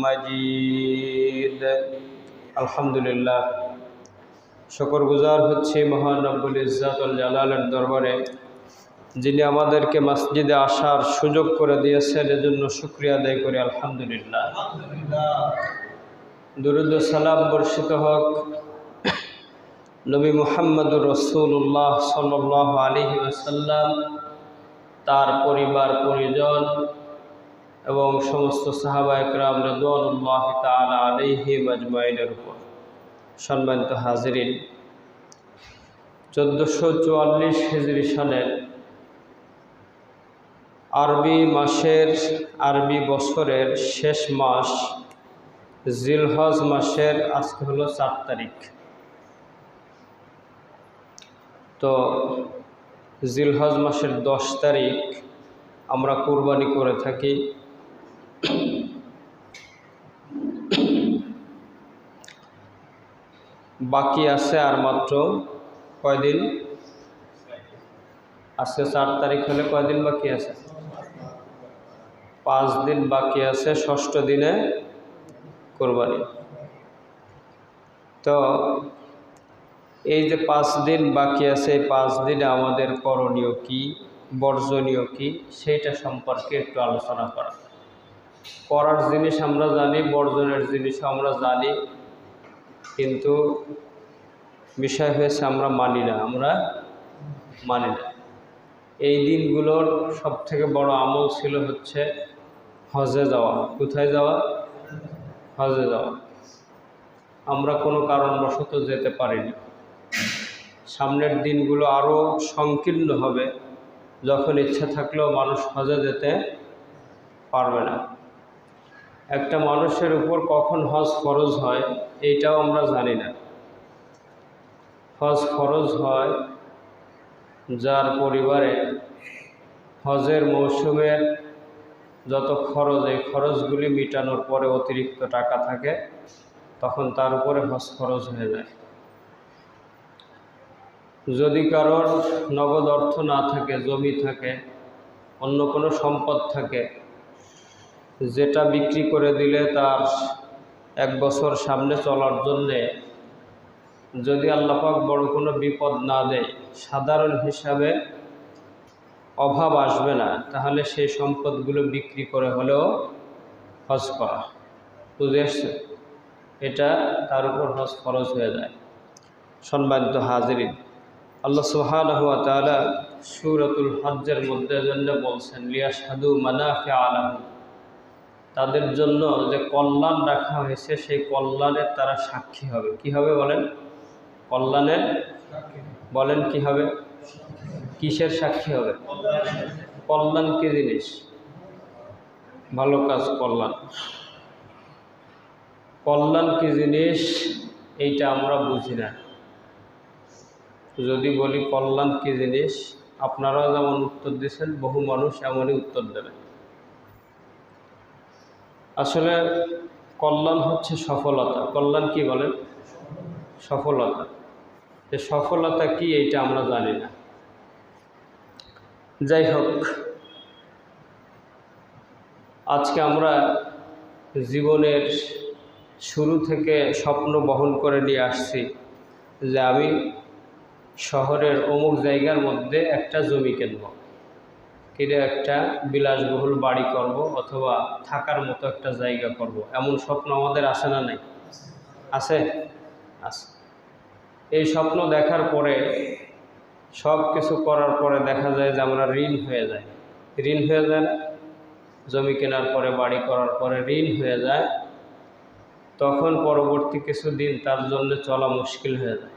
مجيد الحمد لله শুকরগুজার হচ্ছে মহান রব্বুল ইজ্জত ওয়াল জালালের দরবারে যিনি আমাদেরকে মসজিদে আসার সুযোগ করে দিয়েছেন এজন্য শুকরিয়া আদায় করি আলহামদুলিল্লাহ। দুরূদ ও সালাম বর্ষিত হোক নবী মুহাম্মদুর রাসূলুল্লাহ সাল্লাল্লাহু আলাইহি ওয়াসাল্লাম, তার পরিবার পরিজন এবং সমস্ত সাহাবায়ে কেরাম রিদওয়ানুল্লাহি তাআলা আলাইহিম আজমাইনের উপর। সম্মানিত হাজিরিন, 1444 হিজরি সনের আরবি বছরের শেষ মাস জিলহজ মাসের আজকে হলো 4 তারিখ। তো জিলহজ মাসের 10 তারিখ আমরা কুরবানি করে থাকি। বাকি আছে আর মাত্র কয়দিন? আজকে 4 তারিখ হলে কয়দিন বাকি আছে? 5 দিন বাকি আছে, ষষ্ঠ দিনে কুরবানি। তো এই যে 5 দিন বাকি আছে, এই 5 দিনে আমাদের করণীয় কি, বর্জনীয় কি, সেইটা সম্পর্কে একটু আলোচনা করার জিনিস আমরা জানি, বর্জনের জিনিস আমরা জানি, কিন্তু বিষয় হয়েছে আমরা মানি না। এই দিনগুলোর সবথেকে বড় আমল ছিল হচ্ছে হজে যাওয়া। কোথায় যাওয়া? হজে যাওয়া। আমরা কোনো কারণবশত যেতে পারিনি। সামনের দিনগুলো আরও সংকীর্ণ হবে, যখন ইচ্ছা থাকলেও মানুষ হজে যেতে পারবে না। একটা মানুষের উপর কখন হজ ফরজ হয় এইটাও আমরা জানি না। হজ ফরজ হয় যার পরিবারে হজের মৌসুমের যত খরচ, এই খরচগুলি মেটানোর পরে অতিরিক্ত টাকা থাকে, তখন তার উপরে হজ ফরজ হয়ে যায়। যদি কারোর নগদ অর্থ না থাকে, জমি থাকে, অন্য কোনো সম্পদ থাকে, যেটা বিক্রি করে দিলে তার 1 বছর সামনে চলার জন্যে, যদি আল্লাহ পাক বড় কোনো বিপদ না দেয়, সাধারণ হিসাবে অভাব আসবে না, তাহলে সেই সম্পদগুলো বিক্রি করে হলেও হজ করা, বুঝে আসছে? এটা তার উপর হজ ফরজ হয়ে যায়। সম্মানিত হাজিরিন, আল্লাহ সুবহানাহু ওয়া তাআলা সূরাতুল হজ্জের মধ্যে জন্য বলছেন লিয়াশহাদু মানাফিআ লাহুম, তাদের জন্য যে কল্যাণ রাখা হয়েছে সেই কল্যাণের তারা সাক্ষী হবে। কি হবে বলেন? কল্যাণের। বলেন কি হবে? কিসের সাক্ষী হবে? কল্যাণ কি জিনিস? ভালো কাজ কল্যাণ। কল্যাণ কি জিনিস এইটা আমরা বুঝি না। যদি বলি কল্যাণ কি জিনিস, আপনারাও যেমন উত্তর দিচ্ছেন, বহু মানুষ এমনই উত্তর দেবে। আসলে কল্যাণ হচ্ছে সফলতা। কল্যাণ কি বলেন? সফলতা। এই সফলতা কি এইটা আমরা জানি না। যাই হোক, আজকে আমরা জীবনের শুরু থেকে স্বপ্ন বহন করে নিয়ে আসছি যে আমি শহরের অমুক জায়গার মধ্যে একটা জমি কিনব, কিনে একটা বিলাসবহুল বাড়ি করব, অথবা থাকার মতো একটা জায়গা করব। এমন স্বপ্ন আমাদের আছে না নাই? আছে। এই স্বপ্ন দেখার পরে, সব কিছু করার পরে দেখা যায় যে আমরা ঋণ হয়ে যায় না? জমি কেনার পরে, বাড়ি করার পরে ঋণ হয়ে যায়। তখন পরবর্তী কিছু দিন তার জন্য চলা মুশকিল হয়ে যায়।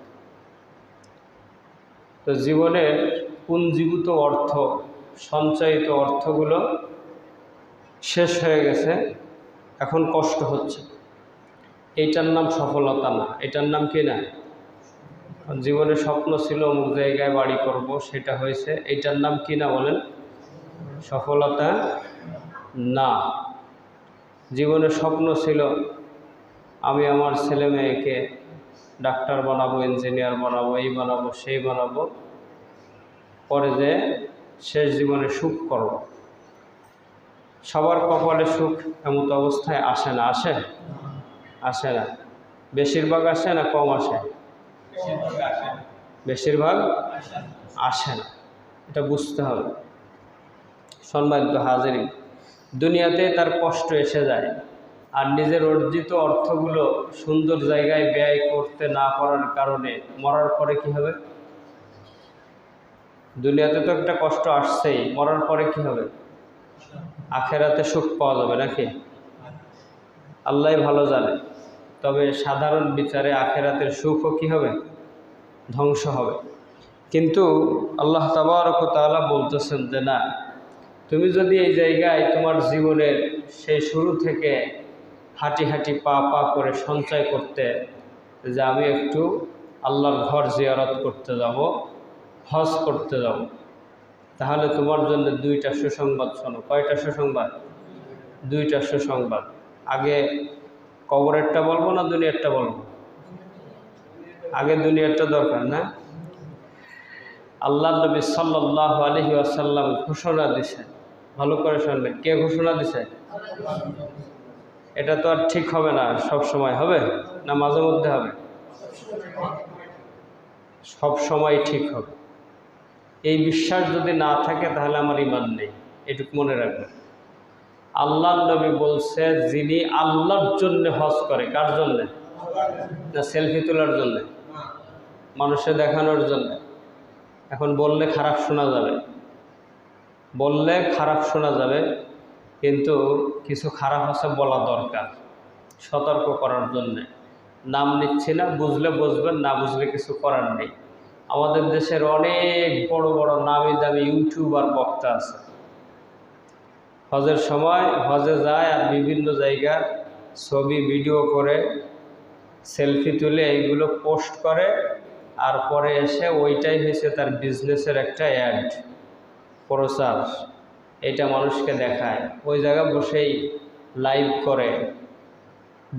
তো জীবনের পুঞ্জীভূত অর্থ, সঞ্চয়িত অর্থগুলো শেষ হয়ে গেছে, এখন কষ্ট হচ্ছে। এইটার নাম সফলতা না। এটার নাম কি না? জীবনের স্বপ্ন ছিল অমুক জায়গায় বাড়ি করব, সেটা হয়েছে, এইটার নাম কি না বলেন? সফলতা না। জীবনের স্বপ্ন ছিল আমি আমার ছেলে মেয়েকে ডাক্তার বানাবো, ইঞ্জিনিয়ার বানাবো, এই বানাবো, সেই বানাবো, পরে যে শেষ জীবনে সুখ করব। সবার কপালে সুখ এমত অবস্থায় আসে না, আসে? আসে না। বেশিরভাগ আসে না কম আসে? বেশিরভাগ আসে না, এটা বুঝতে হবে। সম্মানিত হাজিরিন, দুনিয়াতে তার কষ্ট এসে যায়, আর নিজের অর্জিত অর্থগুলো সুন্দর জায়গায় ব্যয় করতে না পারার কারণে মরার পরে কি হবে? দুনিয়াতে তো একটা কষ্ট আসছেই, মরার পরে কি হবে? আখেরাতে সুখ পাওয়া যাবে নাকি? আল্লাহ ভালো জানে। তবে সাধারণ বিচারে আখেরাতের সুখও কি হবে? ধ্বংস হবে। কিন্তু আল্লাহ তাবারক ওয়া তাআলা বলতেছেন যে না, তুমি যদি এই জায়গায় তোমার জীবনের সেই শুরু থেকে হাঁটি হাঁটি পা পা করে সঞ্চয় করতে, যে আমি একটু আল্লাহর ঘর জিয়ারত করতে যাব, হজ করতে যাব, তাহলে তোমার জন্য দুইটা সুসংবাদ শোনো। কয়টা সুসংবাদ? দুইটা সুসংবাদ। আগে কবরেরটা বলবো না দুনিয়ারটা বলবো? আগে দুনিয়ারটা দরকার না? আল্লাহ নবী সাল্লাল্লাহু আলাইহি ওয়াসাল্লাম ঘোষণা দিছেন, ভালো করে শুনবেন। কে ঘোষণা দিছে? এটা তো আর ঠিক হবে না, সব সময় হবে না, মাঝে মধ্যে হবে? সব সময় ঠিক হবে। এই বিশ্বাস যদি না থাকে তাহলে আমার ঈমান নেই, এটুকু মনে রাখবেন। আল্লাহ নবী বলছে, যিনি আল্লাহর জন্য হজ করে, কার জন্য? না সেলফি তোলার জন্য, মানুষে দেখানোর জন্য? এখন বললে খারাপ শোনা যাবে, বললে খারাপ শোনা যাবে, কিন্তু কিছু খারাপ আছে বলা দরকার, সতর্ক করার জন্যে। নাম নিচ্ছি না, বুঝলে বুঝবেন, না বুঝলে কিছু করার নেই। আমাদের দেশের অনেক বড় বড় নামি দামি ইউটিউবার বক্তা আছে, হজের সময় হজে যায় আর বিভিন্ন জায়গার ছবি ভিডিও করে, সেলফি তুলে এইগুলো পোস্ট করে, আর পরে এসে ওইটাই হয়েছে তার বিজনেসের একটা অ্যাড, প্রচার। এটা মানুষকে দেখায়, ওই জায়গা বসেই লাইভ করে,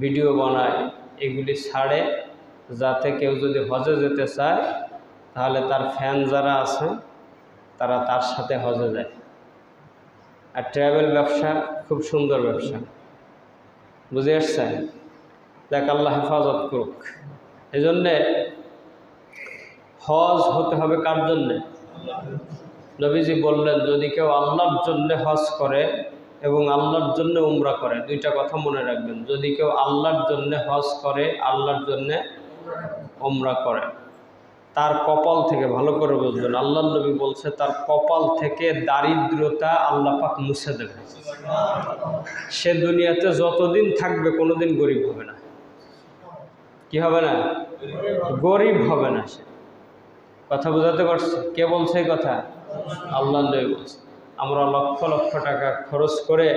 ভিডিও বানায়, এগুলি ছাড়ে, যাতে কেউ যদি হজে যেতে চায় তাহলে তার ফ্যান যারা আছে তারা তার সাথে হজে যায়। আর ট্রাভেল ব্যবসা খুব সুন্দর ব্যবসা, বুঝে আসছেন? দেখ আল্লাহ হেফাজত করুক। এই জন্যে হজ হতে হবে কার জন্যে? নবীজি বললেন, যদি কেউ আল্লাহর জন্যে হজ করে এবং আল্লাহর জন্য উমরা করে, দুইটা কথা মনে রাখবেন। যদি কেউ আল্লাহর জন্যে হজ করে, আল্লাহর জন্যে উমরা করে, তার কপাল থেকে, ভালো করে বুঝবেন, আল্লাহর নবী বলছে তার কপাল থেকে দারিদ্রতা আল্লাহ পাক মুছে দেবে। সে দুনিয়াতে যতদিন থাকবে কোনোদিন গরিব হবে না। কি হবে না? গরিব হবে না সে। কথা বুঝাতে পারছি? কে বলছে এই কথা? আল্লাহর নবী বলছে। আমরা লক্ষ লক্ষ টাকা খরচ করে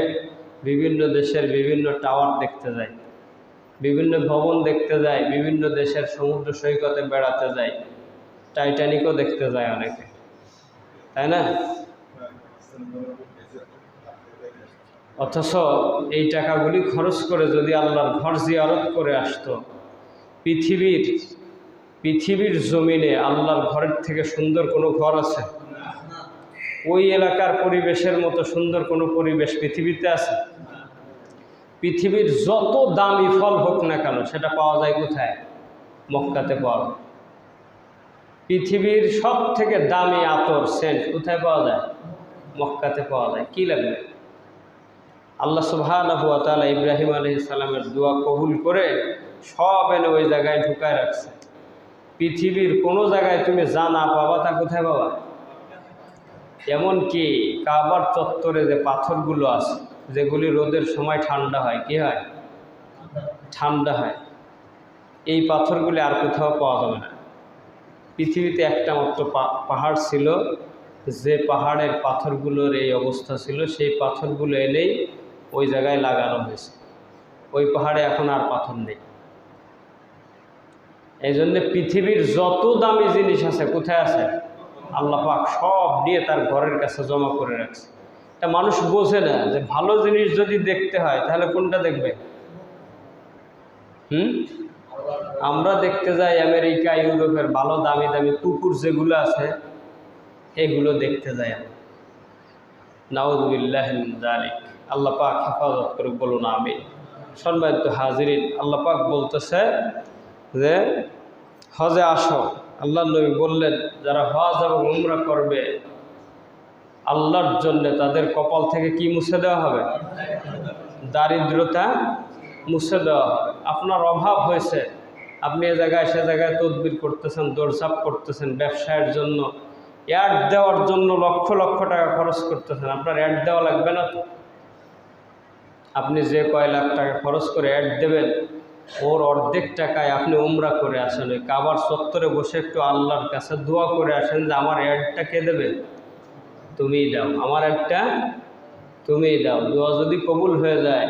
বিভিন্ন দেশের বিভিন্ন টাওয়ার দেখতে যাই, বিভিন্ন ভবন দেখতে যাই, বিভিন্ন দেশের সমুদ্র সৈকতে বেড়াতে যাই, টাইটানিকও দেখতে যায় অনেকে, তাই না? অথচ এই টাকাগুলি খরচ করে যদি আল্লাহর ঘর জিয়ারত করে আসতো, পৃথিবীর জমিনে আল্লাহর ঘরের থেকে সুন্দর কোনো ঘর আছে? ওই এলাকার পরিবেশের মতো সুন্দর কোনো পরিবেশ পৃথিবীতে আছে? পৃথিবীর যত দামি ফল হোক না কেন, সেটা পাওয়া যায় কোথায়? মক্কাতে পাওয়া যায়। পৃথিবীর সব থেকে দামি আতর, সেন্ট কোথায় পাওয়া যায়? মক্কাতে পাওয়া যায়। কি লাগবে? আল্লাহ সুবহানাহু ওয়া তাআলা ইব্রাহিম আলাইহিস সালামের দোয়া কবুল করে সব এনে ওই জায়গায় ঢুকায় রাখছে। পৃথিবীর কোনো জায়গায় তুমি যা না পাবা তা কোথায় পাবা? এমনকি কাবার চত্বরে যে পাথরগুলো আছে, যেগুলি রোদের সময় ঠান্ডা হয়, কি হয়? ঠান্ডা হয়। এই পাথরগুলি আর কোথাও পাওয়া যাবে না। পৃথিবীতে একটা মাত্র পাহাড় ছিল, যে পাহাড়ের পাথরগুলোর এই অবস্থা ছিল, সেই পাথরগুলো এনেই ওই জায়গায় লাগানো হয়েছে। ওই পাহাড়ে এখন আর পাথর নেই। এই জন্যে পৃথিবীর যত দামি জিনিস আছে কোথায় আছে? আল্লাহ পাক সব নিয়ে তার ঘরের কাছে জমা করে রাখছে। এটা মানুষ বোঝে না যে ভালো জিনিস যদি দেখতে হয় তাহলে কোনটা দেখবে? আমরা দেখতে যাই আমেরিকা, ইউরোপের ভালো দামি দামি কুকুর যেগুলো আছে, এগুলো দেখতে যাই আমরা। নাউযুবিল্লাহি মিন যালিক। আল্লাহ পাক হেফাজত করুক, বলুন আমিন। সম্মানিত হাজিরিন, আল্লাহ পাক বলতেছে যে হজে আসো। আল্লাহ নবী বললেন যারা হজ এবং উমরা করবে আল্লাহর জন্য তাদের কপাল থেকে কি মুছে দেওয়া হবে? দারিদ্রতা মুছে দেওয়া হবে। আপনার অভাব হয়েছে, আপনি এ জায়গায় সে জায়গায় তদবির করতেছেন, দৌড়ঝাঁপ করতেছেন, ব্যবসায়ের জন্য অ্যাড দেওয়ার জন্য লক্ষ লক্ষ টাকা খরচ করতেছেন। আপনার অ্যাড দেওয়া লাগবে না তো? আপনি যে কয় লাখ টাকা খরচ করে অ্যাড দেবেন, ওর অর্ধেক টাকায় আপনি উমরা করে আসেন, ওই কাবার চত্বরে বসে একটু আল্লাহর কাছে দোয়া করে আসেন যে আমার অ্যাডটা কে দেবে? তুমিই দাও, আমার অ্যাডটা তুমিই দাও। দোয়া যদি কবুল হয়ে যায়,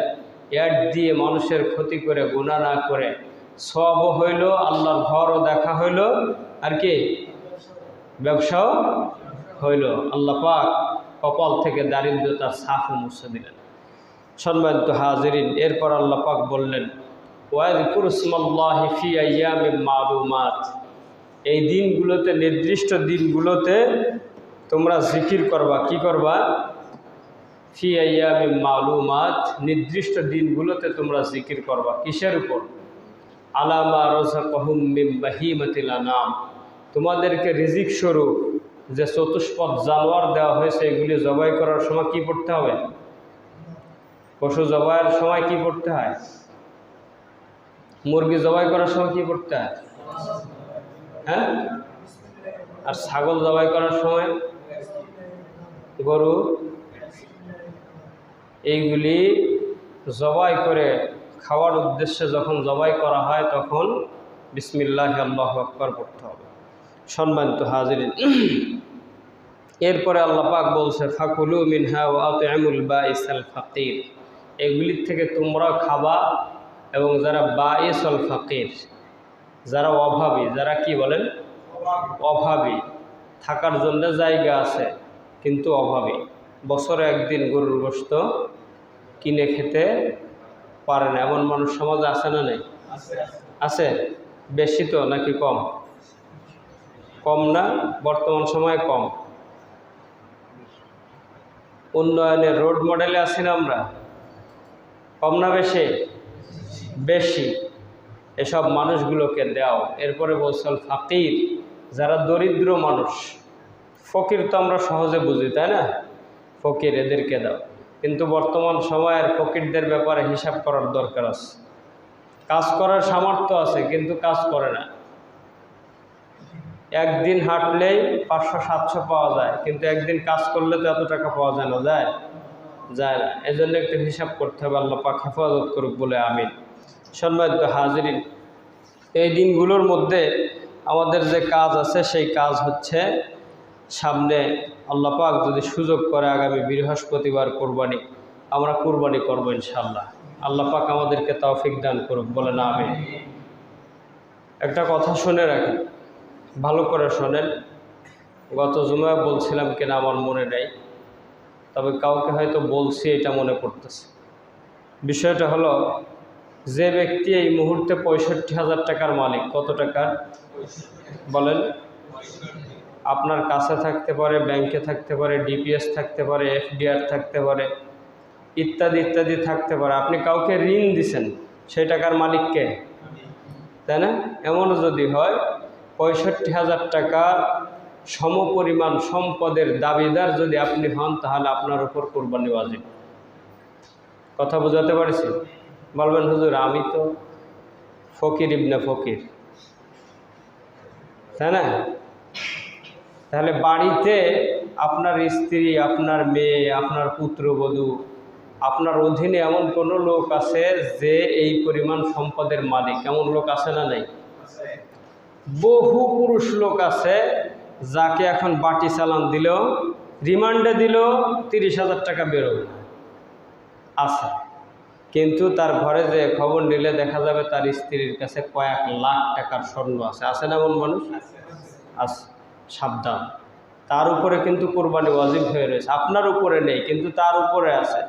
অ্যাড দিয়ে মানুষের ক্ষতি করে গুনাহ না করে সওয়াবও হইল, আল্লাহর ঘরও দেখা হইল, আর কি ব্যবসাও হইল। আল্লাহ পাক কপাল থেকে দারিদ্রতার ছাপও মুছে দিলেন। সম্মানিত হাজিরিন, এরপর আল্লাহ পাক বললেন ওয়াযকুরু ইসমাল্লাহি ফি আইয়ামিন মালুমাত, এই দিনগুলোতে, নির্দিষ্ট দিনগুলোতে তোমরা জিকির করবা। কি করবা? ফি আইয়ামিন মালুমাত, নির্দিষ্ট দিনগুলোতে তোমরা জিকির করবা। কিসের উপর? আলা মা রাযাকাহুম মিন বাহিমাতিল আনাম, তোমাদেরকে রিজিক স্বরূপ যে চতুষ্পদ জানোয়ার দেওয়া হয়েছে এগুলি জবাই করার সময় কি পড়তে হবে? পশু জবাইয়ের সময় কি পড়তে হয়? মুরগি জবাই করার সময় কি পড়তে হয়? হ্যাঁ। আর ছাগল জবাই করার সময়, গরু, এইগুলি জবাই করে খাওয়ার উদ্দেশ্যে যখন জবাই করা হয় তখন বিসমিল্লাহি আল্লাহু আকবার পড়তে হবে। সম্মানিত হাজিরিন, এরপরে আল্লাহ পাক বলছে ফাকুলু মিনহা ওয়া আত'ইমুল বাঈসাল ফাকির, এগুলির থেকে তোমরা খাবা এবং যারা বাঈসুল ফাকির, যারা অভাবী, যারা কি বলেন অভাবী, থাকার জন্য জায়গা আছে কিন্তু অভাবী, বছরে একদিন গরুর গোশত কিনে খেতে পারে না, এমন মানুষ সমাজে আছে না নেই? আছে। বেশি তো নাকি কম? কম না? বর্তমান সময়ে কম। উন্নয়নের রোড মডেলে আছি না আমরা? কম না বেশি? বেশি। এসব মানুষগুলোকে দাও। এরপরে বলছেন ফাকির, যারা দরিদ্র মানুষ। ফকির তো আমরা সহজে বুঝি, তাই না? ফকির, এদেরকে দাও। কিন্তু বর্তমান সময়ের ফকিরদের ব্যাপারে হিসাব করার দরকার আছে। কাজ করার সামর্থ্য আছে কিন্তু কাজ করে না। একদিন হাঁটলেই 500-700 পাওয়া যায়, কিন্তু একদিন কাজ করলে তো এত টাকা পাওয়া যায় না, যায় না। এই জন্য একটু হিসাব করতে হবে। আল্লাহ পাক হেফাজত করুক, বলে আমিন। সম্মানিত হাজিরিন, এই দিনগুলোর মধ্যে আমাদের যে কাজ আছে সেই কাজ হচ্ছে, সামনে আল্লাহ পাক যদি সুযোগ করে আগামী বৃহস্পতিবার কুরবানি, আমরা কুরবানি করবো ইনশাআল্লাহ। আল্লাহ পাক আমাদেরকে তৌফিক দান করুক, বলে না আমিন। একটা কথা শুনে রাখেন, ভালো করে শোনেন। গত জুমায় বলছিলাম কিনা আমার মনে নেই, তবে কাউকে হয়তো বলছি এটা মনে পড়তেছে। বিষয়টা হলো, যে ব্যক্তি এই মুহূর্তে 65,000 টাকার মালিক, কত টাকার বলেন? আপনার কাছে থাকতে পারে, ব্যাংকে থাকতে পারে, ডিপিএস থাকতে পারে, এফডিআর থাকতে পারে, ইত্যাদি ইত্যাদি থাকতে পারে। আপনি কাউকে ঋণ দিছেন, সেই টাকার মালিককে, তাই না? এমনও যদি হয় 65,000 টাকার সমপরিমাণ সম্পদের দাবিদার যদি আপনি হন, তাহলে আপনার উপর কুরবানি ওয়াজিব। কথা বোঝাতে পারছি? বলবেন হুজুর আমি তো ফকির ইবনে ফকির, তাই না? তাহলে বাড়িতে আপনার স্ত্রী, আপনার মেয়ে, আপনার পুত্রবধূ, আপনার অধীনে এমন কোনো লোক আছে যে এই পরিমাণ সম্পদের মালিক? এমন লোক আছে না নাই? বহু পুরুষ লোক আছে যাকে এখন বাটি চালান দিলেও, রিমান্ডে দিলেও 30,000 টাকা বেরোবে আছে, কিন্তু তার ঘরে যে খবর নিলে দেখা যাবে তার স্ত্রীর কাছে কয়েক লাখ টাকার স্বর্ণ আছে। আছে না এমন মানুষ? আছে। সাবধান, তার উপরে কিন্তু কোরবানি ওয়াজিব হয়ে রয়েছে। আপনার উপরে নেই কিন্তু তার উপরে আছে,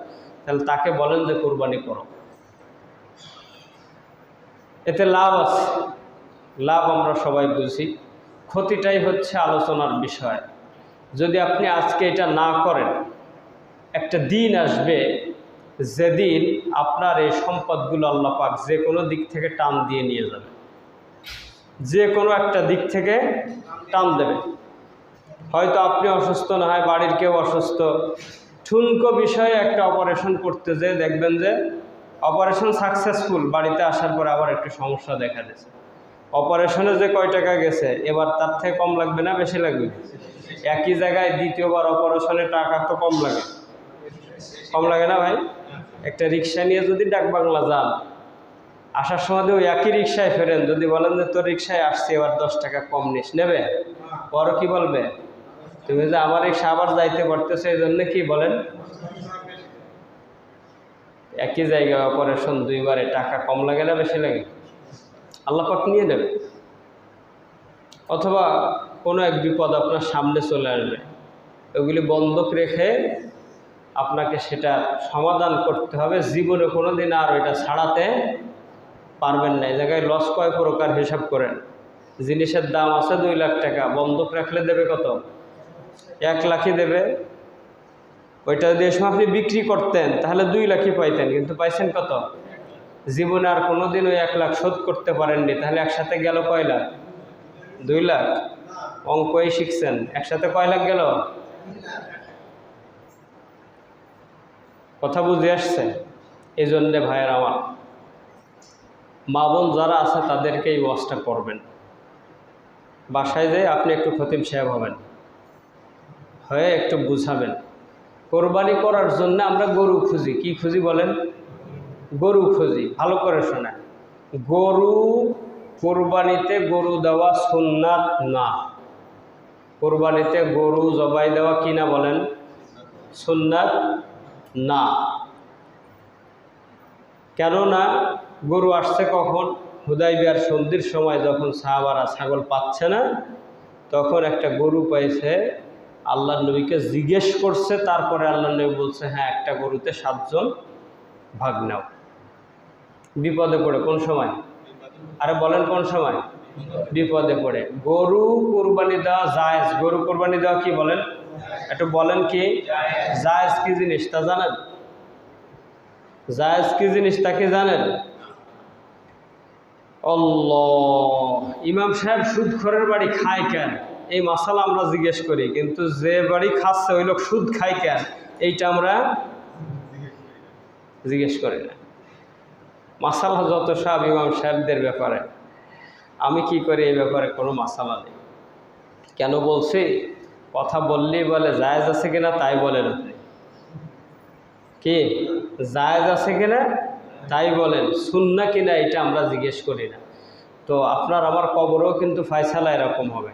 তাহলে তাকে বলেন যে কোরবানি করো। এতে লাভ আছে, লাভ আমরা সবাই বুঝি, ক্ষতিটাই হচ্ছে আলোচনার বিষয়। যদি আপনি আজকে এটা না করেন, একটা দিন আসবে যেদিন আপনার এই সম্পদগুলো আল্লাহ পাক যে কোনো দিক থেকে টান দিয়ে নিয়ে যাবে, যে কোনো একটা দিক থেকে টান দেবে। হয়তো আপনি অসুস্থ, না হয় বাড়ির কেউ অসুস্থ, ঠুনকো বিষয়ে একটা অপারেশন করতে যেয়ে দেখবেন যে অপারেশন সাকসেসফুল, বাড়িতে আসার পর আবার একটু সমস্যা দেখা দিয়েছে। অপারেশনে যে কয় টাকা গেছে এবার তার থেকে কম লাগবে না বেশি লাগবে? একই জায়গায় দ্বিতীয়বার অপারেশনে টাকা তো কম লাগে, কম লাগে না ভাই? একটা রিক্সা নিয়ে যদি ডাকবাংলা যান, আসার সময় ওই একই রিক্সায় ফেরেন, যদি বলেন যে তোর রিক্সায় আসছি এবার 10 টাকা কম নিস, নেবে? বড় কি বলবে? তুমি যে আমার রিক্সা আবার যাইতে পারতেছো এই জন্য কি বলেন? একই জায়গায় অপারেশন দুইবারে টাকা কম লাগে না বেশি লাগে? আল্লাহ পাক নিয়ে নেবে। অথবা কোনো এক বিপদ আপনার সামনে চলে আসবে, ওগুলি বন্ধক রেখে আপনাকে সেটা সমাধান করতে হবে। জীবনে কোনো দিন আর ওইটা ছাড়াতে পারবেন না। এই জায়গায় লস কয় প্রকার হিসাব করেন। জিনিসের দাম আছে 2 লাখ টাকা, বন্ধক রাখলে দেবে কত? 1 লাখই দেবে। ওইটা যদি সময় আপনি বিক্রি করতেন তাহলে 2 লাখই পাইতেন, কিন্তু পাইছেন কত? জীবনে আর কোনো দিন ওই 1 লাখ শোধ করতে পারেননি, তাহলে একসাথে গেল কয় লাখ? 2 লাখ। অঙ্কই শিখছেন, একসাথে কয় লাখ গেল? কথা বুঝে আসছে? এই জন্যে ভাইয়ের আমার, মা বোন যারা আছে তাদেরকে এই ওয়াজটা করবেন। বাসায় যেয়ে আপনি একটু খতিব সাহেব হবেন, হয়ে একটু বুঝাবেন। কোরবানি করার জন্য আমরা গরু খুঁজি। কি খুঁজি বলেন? গরু খুঁজি। ভালো করে শোনেন, গরু কোরবানিতে গরু দেওয়া সুন্নাত না। কোরবানিতে গরু জবাই দেওয়া কি না বলেন? সুন্নাত না। কেননা গরু আসছে কখন? হুদাইবিয়ার সন্ধির সময়, যখন সাহাবারা ছাগল পাচ্ছে না, তখন একটা গরু পাইছে। আল্লাহর নবীকে জিজ্ঞেস করছে, তারপরে আল্লাহর নবী বলছে হ্যাঁ একটা গরুতে 7 জন ভাগ নাও। বিপদে পড়ে। কোন সময়? আরে বলেন কোন সময়? বিপদে পড়ে। গরু কোরবানি দেওয়া জায়েজ। গরু কোরবানি দেওয়া কি বলেন? একটু বলেন কি জায়েজ কি জিনিস তা জানেন? জায়েজ কি জিনিস তা কি জানেন? আল্লাহ, ইমাম সাহেব সুদখোরের বাড়ি খায় কেন? এই মাসালা আমরা জিজ্ঞেস করি, কিন্তু যে বাড়ি খাচ্ছে ওই লোক সুদ খায় কেন এইটা আমরা জিজ্ঞেস করি না। মাসালা যত সব ইমাম সাহেবদের ব্যাপারে। আমি কি করি এই ব্যাপারে কোনো মাসালা নেই। কেন বলছি? কথা বললেই বলে জায়েজ আছে কিনা তাই বলেন। আপনি কি জায়েজ আছে কিনা তাই বলেন, সুন্নাহ কিনা এটা আমরা জিজ্ঞেস করি না। তো আপনার আমার কবরেও কিন্তু ফয়সালা এরকম হবে।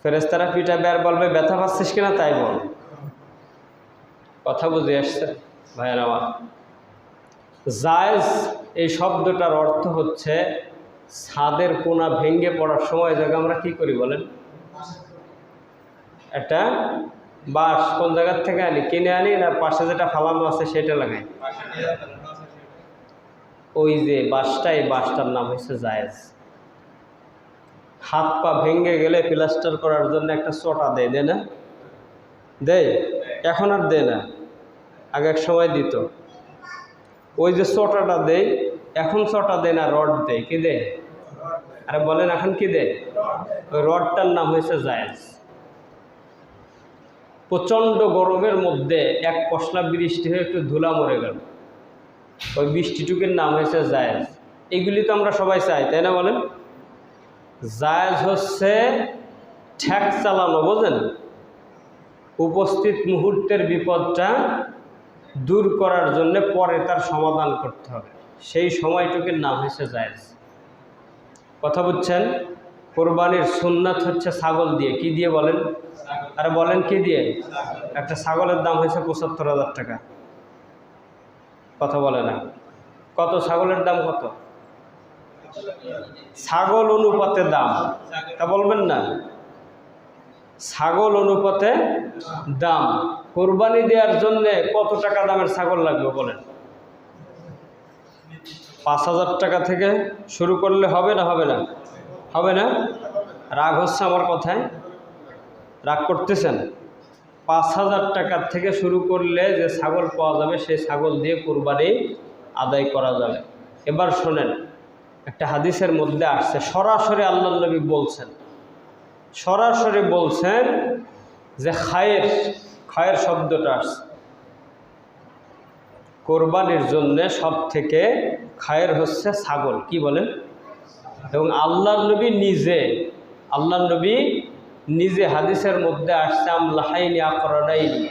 ফেরেশতারা পিটাবে আর বলবে ব্যথা পাচ্ছিস কিনা তাই বল। কথা বুঝে আসছে ভাইয়ের আমার? জায়েজ এই শব্দটার অর্থ হচ্ছে ছাদের কোনা ভেঙে পড়ার সময় জায়গা আমরা কি করি বলেন? একটা বাঁশ কোন জায়গার থেকে আনি? কিনে আনি না পাশে যেটা ফালানো আছে সেটা লাগাই? ওই যে বাঁশটা, এই বাঁশটার নাম হচ্ছে জায়েজ। হাত পা ভেঙে গেলে প্লাস্টার করার জন্য একটা চটা দেয়, দেয় না? দেয়? এখন আর দেয় না, আগে এক সময় দিত। ওই যে চটাটা দেয়, এখন চটা দেয় না, রড দেয়। কি দেয়? আরে বলেন এখন কি দেয়? ওই রডটার নাম হয়েছে জায়েজ। প্রচণ্ড গরমের মধ্যে এক পশলা বৃষ্টি হয়ে একটু ধুলা মরে গেল, ওই বৃষ্টিটুকুর নাম হয়েছে জায়েজ। এগুলি তো আমরা সবাই চাই, তাই না বলেন? জায়েজ হচ্ছে ঠ্যাক চালানো, বোঝেন? উপস্থিত মুহূর্তের বিপদটা দূর করার জন্য পরে তার সমাধান করতে হবে, সেই সময়টুকুর নাম হচ্ছে জায়েজ। কথা বুঝছেন? কোরবানির সুন্নাত হচ্ছে ছাগল দিয়ে। কি দিয়ে বলেন? আরে বলেন কি দিয়ে? একটা ছাগলের দাম হয়েছে ৭৫,০০০ টাকা। কথা বলে না। কত ছাগলের দাম? কত? ছাগল অনুপাতে দাম, তা বলবেন না? ছাগল অনুপাতে দাম। কোরবানি দেওয়ার জন্যে কত টাকা দামের ছাগল লাগবে বলেন? ৫,০০০ টাকা থেকে শুরু করলে হবে না? হবে না? হবে না? রাগ হচ্ছে আমার কথায়? রাগ করতেছেন? 5,000 টাকার থেকে শুরু করলে যে ছাগল পাওয়া যাবে সেই ছাগল দিয়ে কুরবানি আদায় করা যাবে। এবার শোনেন, একটা হাদিসের মধ্যে আসছে, সরাসরি আল্লাহ নবী বলছেন, সরাসরি বলছেন যে খায়ের শব্দটা আসছে কোরবানির জন্য সব থেকে খায়ের হচ্ছে ছাগল। কি বলেন? এবং আল্লাহ নবী নিজে হাদিসের মধ্যে আসছে আমলাহাইনি আকরানাইনি,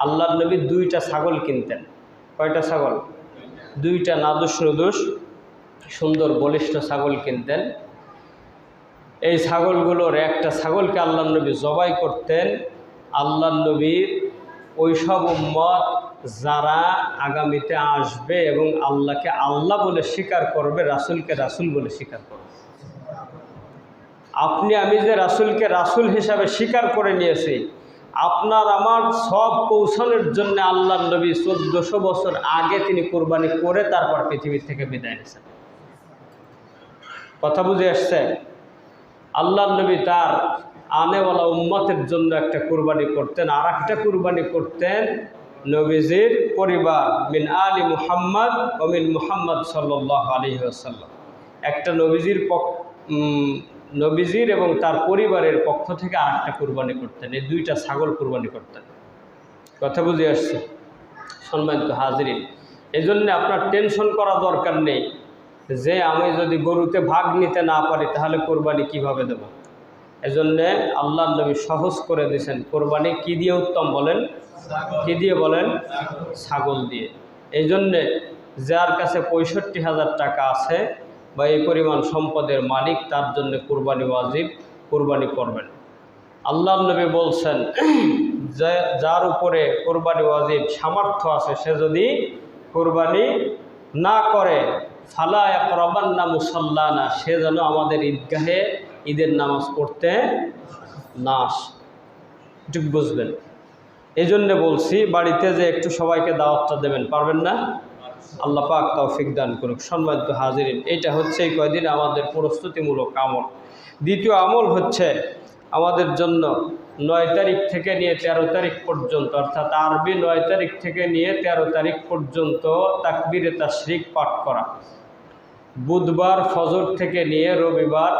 আল্লাহ নবী 2টা ছাগল কিনতেন। কয়টা ছাগল? 2টা নাদুস নুদুস সুন্দর বলিষ্ঠ ছাগল কিনতেন। এই ছাগলগুলোর একটা ছাগলকে আল্লাহ নবী জবাই করতেন। আল্লাহ নবীর ওইসব উম্মত যারা আগামীতে আসবে এবং আল্লাহকে আল্লাহ বলে স্বীকার করবে, রাসূলকে রাসূল বলে স্বীকার করবে। আপনি আমি যে রাসূলকে রাসূল হিসাবে স্বীকার করে নিয়েছি, আপনার আমার সব পৌঁছানোর জন্য আল্লাহ নবী 1400 বছর আগে তিনি কোরবানি করে তারপর পৃথিবীর থেকে বিদায় নিয়েছেন। কথা বুঝে আসছে? আল্লাহ নবী তার আনেওয়ালা উম্মতের জন্য একটা কুরবানি করতেন, আর একটা কুরবানি করতেন নবীজির পরিবার, মিন আলি মুহাম্মদ ও মিন মুহাম্মদ সাল্লাল্লাহু আলাইহি ওয়াসাল্লাম। একটা নবীজির এবং তার পরিবারের পক্ষ থেকে আর একটা কুরবানি করতেন। এই 2টা ছাগল কুরবানি করতেন। কথা বুঝে আসছে? সম্মানিত হাজিরিন, এই জন্যে আপনার টেনশন করা দরকার নেই যে আমি যদি গরুতে ভাগ নিতে না পারি তাহলে কোরবানি কিভাবে দেব। এজন্যে আল্লাহ নবী সহজ করে দিয়েছেন, কোরবানি কি দিয়ে উত্তম বলেন? কি দিয়ে বলেন? ছাগল দিয়ে। এই জন্যে যার কাছে 65,000 টাকা আছে বা এই পরিমাণ সম্পদের মালিক, তার জন্য কোরবানি ওয়াজিব, কোরবানি করবেন। আল্লাহ নবী বলছেন যে যার উপরে কোরবানি ওয়াজিব সামর্থ্য আছে, সে যদি কোরবানি না করে ফালা ইয়াকরাবান্না মুসাল্লানা, সে যেন আমাদের ঈদগাহে ঈদের নামাজ পড়তে না আসে। ঠিক বুঝবেন? এই জন্যে বলছি বাড়িতে যে একটু সবাইকে দাওয়াতটা দেবেন, পারবেন না? আল্লাহ পাক তৌফিক দান করুক। সম্মানিত হাজিরিন, এইটা হচ্ছে এই কয়দিন আমাদের প্রস্তুতিমূলক আমল। দ্বিতীয় আমল হচ্ছে আমাদের জন্য 9 তারিখ থেকে নিয়ে 13 তারিখ পর্যন্ত, অর্থাৎ আরবি 9 তারিখ থেকে নিয়ে 13 তারিখ পর্যন্ত তাকবীরে তাশরিক পাঠ করা। বুধবার ফজর থেকে নিয়ে রবিবার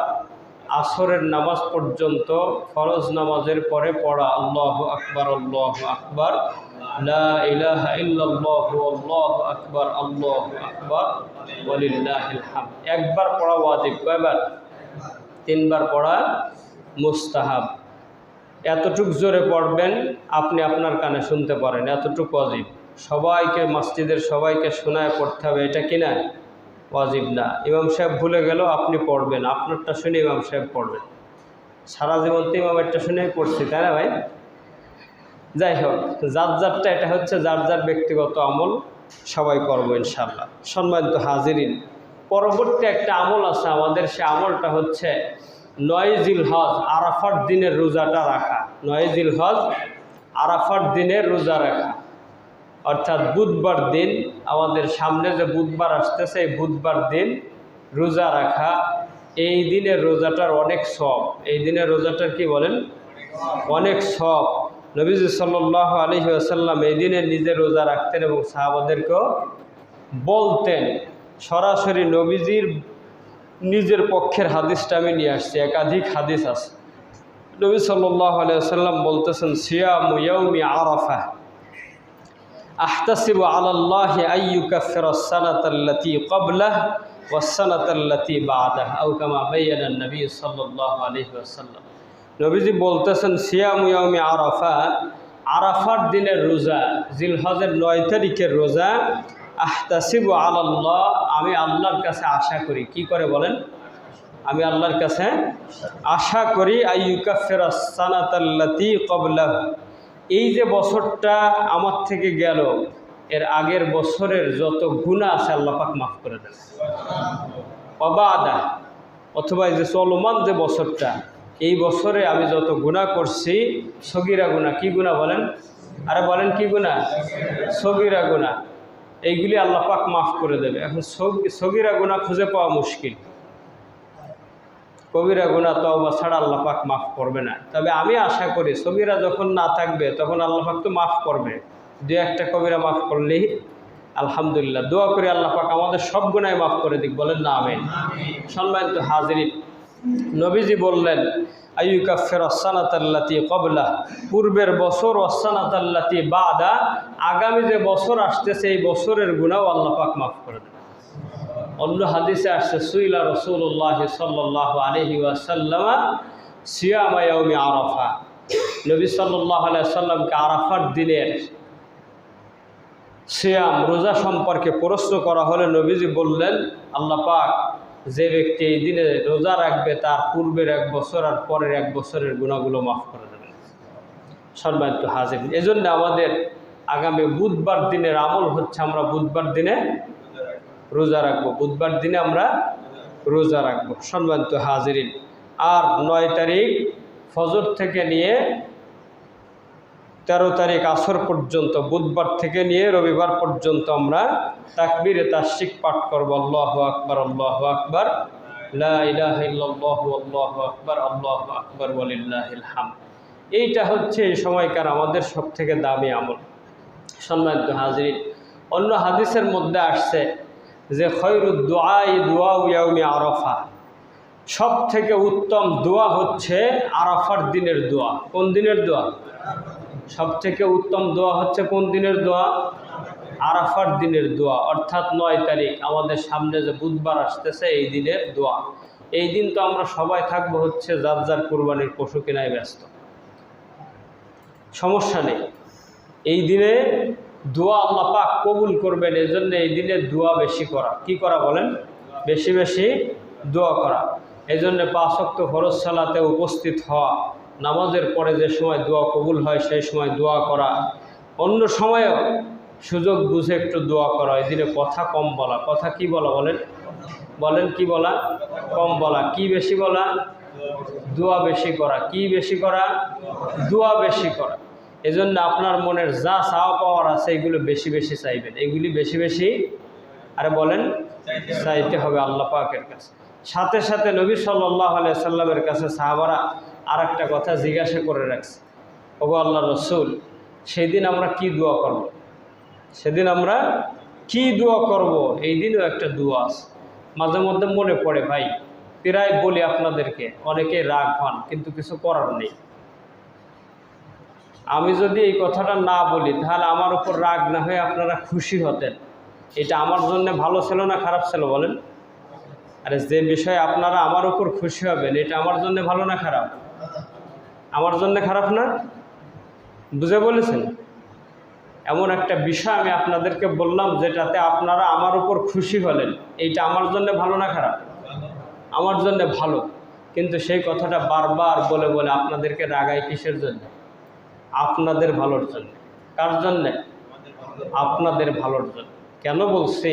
আসরের নামাজ পর্যন্ত ফরজ নামাজের পরে পড়া আল্লাহু আকবার, আল্লাহু আকবার, লা ইলাহা ইল্লাল্লাহু, আল্লাহু আকবার, আল্লাহু আকবার, ওয়ালিল্লাহিল হামদ। একবার পড়া ওয়াজিব, কয়বার? 3 বার পড়া মুস্তাহাব। এতটুক জোরে পড়বেন আপনি আপনার কানে শুনতে পারেন, এতটুক ওয়াজিব। সবাইকে মসজিদের সবাইকে শোনায় পড়তে হবে, এটা কিনা ওয়াজিব না। ইমাম সাহেব ভুলে গেল, আপনি পড়বেন, আপনারটা শুনে ইমাম সাহেব পড়বেন। সারা জীবন তো ইমামেরটা শুনেই পড়ছি, তাই না ভাই? যাই হোক, যার যারটা, এটা হচ্ছে যার যার ব্যক্তিগত আমল, সবাই করবো ইনশাআল্লাহ। সম্মানিত হাজিরিন, পরবর্তী একটা আমল আছে আমাদের, সে আমলটা হচ্ছে 9 জিলহজ আরাফার দিনের রোজাটা রাখা। 9 জিলহজ আরাফার দিনের রোজা রাখা, অর্থাৎ বুধবার দিন, আমাদের সামনে যে বুধবার আসতেছে এই বুধবার দিন রোজা রাখা। এই দিনের রোজাটার অনেক সওয়াব। এই দিনের রোজাটার কি বলেন? অনেক সওয়াব। নবীজি সাল্লাল্লাহু আলাইহি ওয়াসাল্লাম এই দিনে নিজে রোজা রাখতেন এবং সাহাবাদেরকেও বলতেন। সরাসরি নবীজির নিজের পক্ষের হাদিসটা আমি নিয়ে আসছি, একাধিক হাদিস আছে। নবী সাল্লাল্লাহু আলাইহি ওয়াসাল্লাম বলতেছেন, সিয়ামু ইয়াউমি আরাফা আহতাসিবু আলাল্লাহি আইয়ুকাফিরাস সানাতাল্লাতী ক্বাবলাহু ওয়াস সানাতাল্লাতী বা'দাহু, আও কামা বায়ানা নবী সাল্লাল্লাহু আলাইহি ওয়াসাল্লাম। নবীজি বলতেছেন, সিয়ামু ইয়াউমি আরাফা, আরাফার দিনের রোজা, জিলহজের 9 তারিখের রোজা, আহতাসিবু আলাল্লাহ, আমি আল্লাহর কাছে আশা করি। কি করে বলেন? আমি আল্লাহর কাছে আশা করি, আইয়ুকাফিরাস সানাতাল্লাতী ক্বাবলাহু, এই যে বছরটা আমার থেকে গেল, এর আগের বছরের যত গুনাহ আছে আল্লাহ পাক মাফ করে দেন। অবাদা, অথবা এই যে চলমান যে বছরটা, এই বছরে আমি যত গুনাহ করছি, সগীরা গুনাহ, কি গুনাহ বলেন? আরে বলেন কি গুনাহ? সগীরা গুনাহ। এইগুলি আল্লাহ পাক মাফ করে দেবে। এখন সগীরা গুনাহ খুঁজে পাওয়া মুশকিল, কবিরা গুনাহ তওবা ছাড়া আল্লাহ পাক মাফ করবে না। তবে আমি আশা করি সগীরা যখন না থাকবে তখন আল্লাহ পাক তো মাফ করবে, দু একটা কবিরা মাফ করলেই আলহামদুলিল্লাহ। দোয়া করি আল্লাহ পাক আমাদের সব গুনাহ মাফ করে দিক, বলেন না আমিন। সম্মানিত হাজিরিন, নবীজি বললেন আইয়ুকাফির আসসানাতাল্লাতী ক্বাবলা, পূর্বের বছর ওয়াসসানাতাল্লাতী বাদা, আগামী যে বছর আসতেছে এই বছরের গুনাহ আল্লাহ পাক মাফ করে দেন। অন্য হাদিসে আসছে সুইলা রাসূলুল্লাহ সাল্লাল্লাহু আলাইহি ওয়াসাল্লাম সিয়ামা ইয়াউমি আরাফা, নবী সাল্লাল্লাহু আলাইহি ওয়াসাল্লামকে আরাফার দিনের সিয়াম রোজা সম্পর্কে প্রশ্ন করা হলে নবীজি বললেন আল্লাহ পাক যে ব্যক্তি এই দিনে রোজা রাখবে তার পূর্বের এক বছর আর পরের এক বছরের গুনাহগুলো মাফ করে দেবেন। সম্মানিত হাজিরিন, এজন্য আমাদের আগামী বুধবার দিনের আমল হচ্ছে আমরা বুধবার দিনে রোজা রাখবো, বুধবার দিনে আমরা রোজা রাখবো। সম্মানিত হাজিরিন, আর 9 তারিখ ফজর থেকে নিয়ে 13 তারিখ আসর পর্যন্ত, বুধবার থেকে নিয়ে রবিবার পর্যন্ত আমরা তাকবীরে তাশরিক পাঠ করব। আল্লাহু আকবার, আল্লাহু আকবার, লা ইলাহা ইল্লাল্লাহু, আল্লাহু আকবার, আল্লাহু আকবার, ওয়ালিল্লাহিল হামদ। এইটা হচ্ছে এই সময়কার আমাদের সবথেকে দামি আমল। সম্মানিত হাজিরিন, অন্য হাদিসের মধ্যে আসছে যে খয়রুদ দুআই দুআউ ইয়াউমি আরাফা, সব থেকে উত্তম দোয়া হচ্ছে আরাফার দিনের দোয়া। কোন দিনের দোয়া? সব থেকে উত্তম দোয়া হচ্ছে কোন দিনের দোয়া? আরাফার দিনের দোয়া, অর্থাৎ 9 তারিখ আমাদের সামনে যে বুধবার আসতেছে এই দিনের দোয়া। এই দিন তো আমরা সবাই থাকবো হচ্ছে যার যার কুরবানির পশু কেনায় ব্যস্ত, সমস্যা নেই। এই দিনে দোয়া আল্লাহ পাক কবুল করবেন, এই জন্য এই দিনে দোয়া বেশি করা। কি করা বলেন? বেশি বেশি দোয়া করা। এই জন্য 5 ওয়াক্ত ফরজ সালাতে উপস্থিত হওয়া, নামাজের পরে যে সময় দোয়া কবুল হয় সেই সময় দোয়া করা, অন্য সময়েও সুযোগ বুঝে একটু দোয়া করা। এই দিনে কথা কম বলা। কথা কি বলা বলেন? বলেন কি বলা? কম বলা। কি বেশি বলা? দোয়া বেশি করা। কি বেশি করা? দোয়া বেশি করা। এজন্য আপনার মনের যা চাওয়া পাওয়ার আছে এগুলো বেশি বেশি চাইবেন, এগুলি বেশি বেশি আরে বলেন চাইতে হবে আল্লাহ পাকের কাছে। সাথে সাথে নবী সাল্লাল্লাহু আলাইহি সাল্লামের কাছে সাহাবারা আর একটা কথা জিজ্ঞাসা করে রাখছে, ওগো আল্লাহর রাসূল, সেদিন আমরা কি দোয়া করব? সেদিন আমরা কি দোয়া করব? এই দিনও একটা দোয়া আছে, মাঝে মধ্যে মনে পড়ে ভাই, প্রায় বলি আপনাদেরকে, অনেকেই রাগ হন, কিন্তু কিছু করার নেই। আমি যদি এই কথাটা না বলি তাহলে আমার উপর রাগ না হয়ে আপনারা খুশি হতেন। এটা আমার জন্য ভালো ছিল না খারাপ ছিল বলেন? আরে যে বিষয়ে আপনারা আমার উপর খুশি হবেন এটা আমার জন্য ভালো না খারাপ? আমার জন্য খারাপ না? বুঝে বলেছেন? এমন একটা বিষয় আমি আপনাদেরকে বললাম যেটাতে আপনারা আমার উপর খুশি হলেন, এইটা আমার জন্য ভালো না খারাপ? আমার জন্য ভালো। কিন্তু সেই কথাটা বারবার বলে বলে আপনাদেরকে রাগাই কিসের জন্য? আপনাদের ভালোর জন্য। কার জন্যে? আপনাদের ভালোর জন্য। কেন বলছি?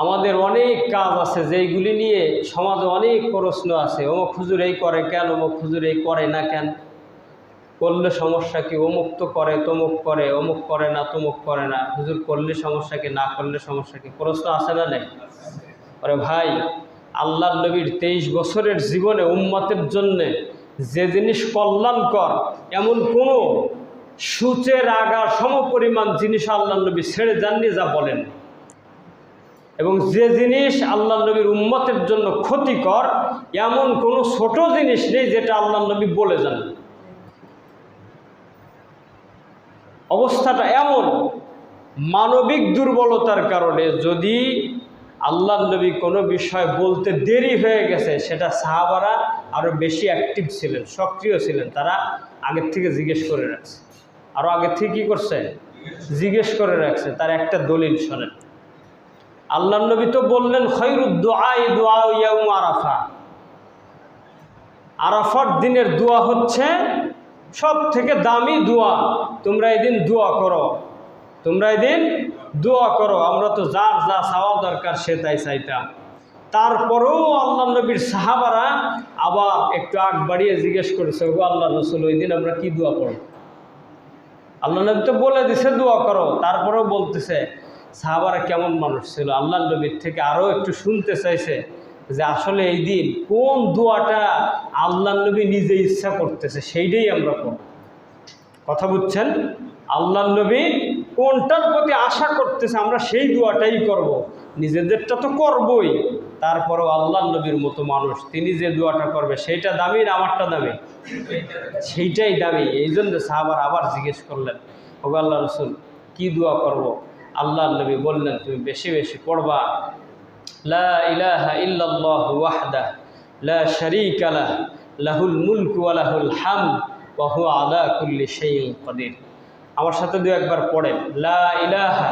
আমাদের অনেক কাজ আছে যেইগুলি নিয়ে সমাজে অনেক প্রশ্ন আছে। অমুক হুজুর এই করে কেন, অমুক হুজুর এই করে না কেন, করলে সমস্যা কি, অমুক তো করে তমুক করে, অমুক করে না তমুক করে না, হুজুর করলে সমস্যা কি, না করলে সমস্যা কি, প্রশ্ন আছে না নেই? আরে ভাই, আল্লাহর নবীর 23 বছরের জীবনে উম্মতের জন্যে যে জিনিস কল্যাণকর এমন কোনো সূচের আগা সমপরিমাণ জিনিস আল্লাহর নবী ছেড়ে যাননি যা বলেন। এবং যে জিনিস আল্লাহর নবীর উম্মতের জন্য ক্ষতিকর এমন কোনো ছোট জিনিস নেই যেটা আল্লাহর নবী বলে যান। অবস্থাটা এমন, মানবিক দুর্বলতার কারণে যদি আল্লাহর নবী কোনো বিষয় বলতে দেরি হয়ে গেছে, সেটা সাহাবারা আরও বেশি অ্যাক্টিভ ছিলেন, সক্রিয় ছিলেন, তারা আগের থেকে জিজ্ঞেস করে রাখছে। আরও আগের থেকে কী করছে? জিজ্ঞেস করে রাখছে। তার একটা দলিল শোনেন। আল্লাহর নবী তো বললেন খৈরুদ দুআই দুআউ ইয়াউম আরাফা, আরাফার দিনের দোয়া হচ্ছে সব থেকে দামি দোয়া। তোমরা এদিন দোয়া করো, তোমরা এদিন দোয়া করো। আমরা তো যার যা চাওয়া দরকার সে তাই চাইতাম। তারপরেও আল্লাহ নবীর সাহাবারা আবার একটু আগ বাড়িয়ে জিজ্ঞেস করেছে, ওগো আল্লাহ রসুল, ওই দিন আমরা কি দোয়া করব? আল্লাহ নবী তো বলে দিছে দোয়া করো, তারপরেও বলতেছে। সাহাবারা কেমন মানুষ ছিল, আল্লাহ নবীর থেকে আরও একটু শুনতে চাইছে যে আসলে এই দিন কোন দোয়াটা আল্লাহ নবী নিজে ইচ্ছা করতেছে সেইটাই আমরা করব। কথা বুঝছেন? আল্লাহ নবী কোনটার প্রতি আশা করতেছে আমরা সেই দোয়াটাই করব। নিজেদেরটা তো করবই, তারপরেও আল্লাহ নবীর মতো মানুষ তিনি যে দোয়াটা করবে সেইটা দামি না আমারটা দামি? সেইটাই দামি। এই জন্য সাহাবার আবার জিজ্ঞেস করলেন, ওগো আল্লাহ রসুল কি দোয়া করব? আল্লাহ নবী বললেন তুমি বেশি বেশি পড়বা লা ইলাহা ইল্লাল্লাহু ওয়াহদাহু লা শারীকা লাহু লাহুল মুলকু ওয়া লাহুল হামদ ওয়া হুয়া আলা কুল্লি শাইইন কাদির। আমার সাথে দুই একবার পড়েন, লা ইলাহা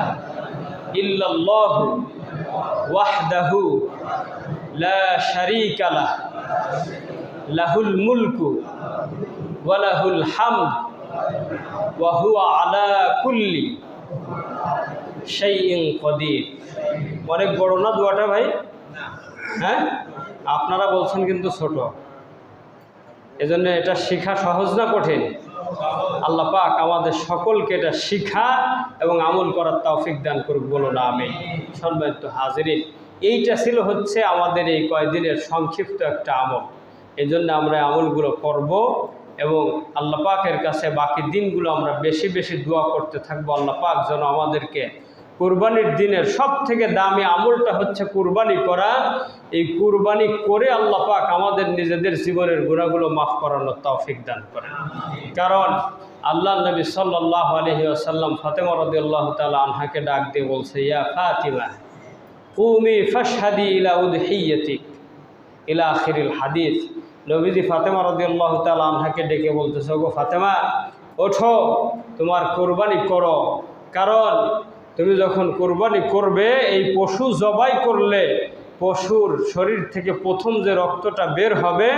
ইল্লাল্লাহু ওয়াহদাহু লা শারীকা লাহু লাহুল মুলকু ওয়া লাহুল হামদ ওয়া হুয়া আলা কুল্লি শাইইন কাদির। অনেক বড় না দোয়াটা ভাই? হ্যাঁ, আপনারা বলছেন কিন্তু ছোট, এজন্য এটা শিখা সহজ না কঠিন? আল্লাহ পাক আমাদের সকলকে এটা শিখা এবং আমল করার তৌফিক দান করুক, বলো না আমিন। সম্মানিত হাজিরিন, এইটা ছিল হচ্ছে আমাদের এই কয়েকদিনের সংক্ষিপ্ত একটা আমল। এই জন্য আমরা আমলগুলো করব এবং আল্লাহ পাকের কাছে বাকি দিনগুলো আমরা বেশি বেশি দোয়া করতে থাকবো। আল্লাহ পাক যেন আমাদেরকে কুরবানির দিনের সব থেকে দামি আমলটা হচ্ছে কুরবানি করা, এই কুরবানি করে আল্লাহ পাক আমাদের নিজেদের জীবনের গুনাহগুলো মাফ করানোর তৌফিক দান করেন। কারণ আল্লাহ নবী সাল্লাল্লাহু আলাইহি ওয়াসাল্লাম ফাতেমা রাদিয়াল্লাহু তাআলা আনহাকে ডাক দিয়ে বলছে, ইয়া ফাতিমা কুমি ফাশহাদি ইলা উদহিয়াতিক ইলা আখিরিল হাদিস। নবীজি ফাতেমা রাদিয়াল্লাহু তাআলা আনহাকে ডেকে বলতেছে, ওগো ফাতেমা ওঠো, তোমার কুরবানি করো। কারণ তুমি যখন কুরবানি করবে, এই পশু জবাই করলে পশুর শরীর থেকে প্রথম যে রক্তটা বের হবে,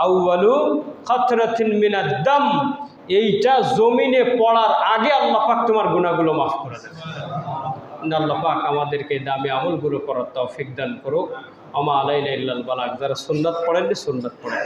আউয়ালু কাতরাতিন মিনাদ দাম, এইটা জমিনে পড়ার আগে আল্লাহ পাক তোমার গুনাহগুলো মাফ করে দেবে। আল্লাহ পাক আমাদেরকে দামি আমলগুলো করার তৌফিক দান করুক। আমা আলাইনা ইল্লাল বালাগ। যারা সুন্নাত পড়েন সুন্নাত পড়েন।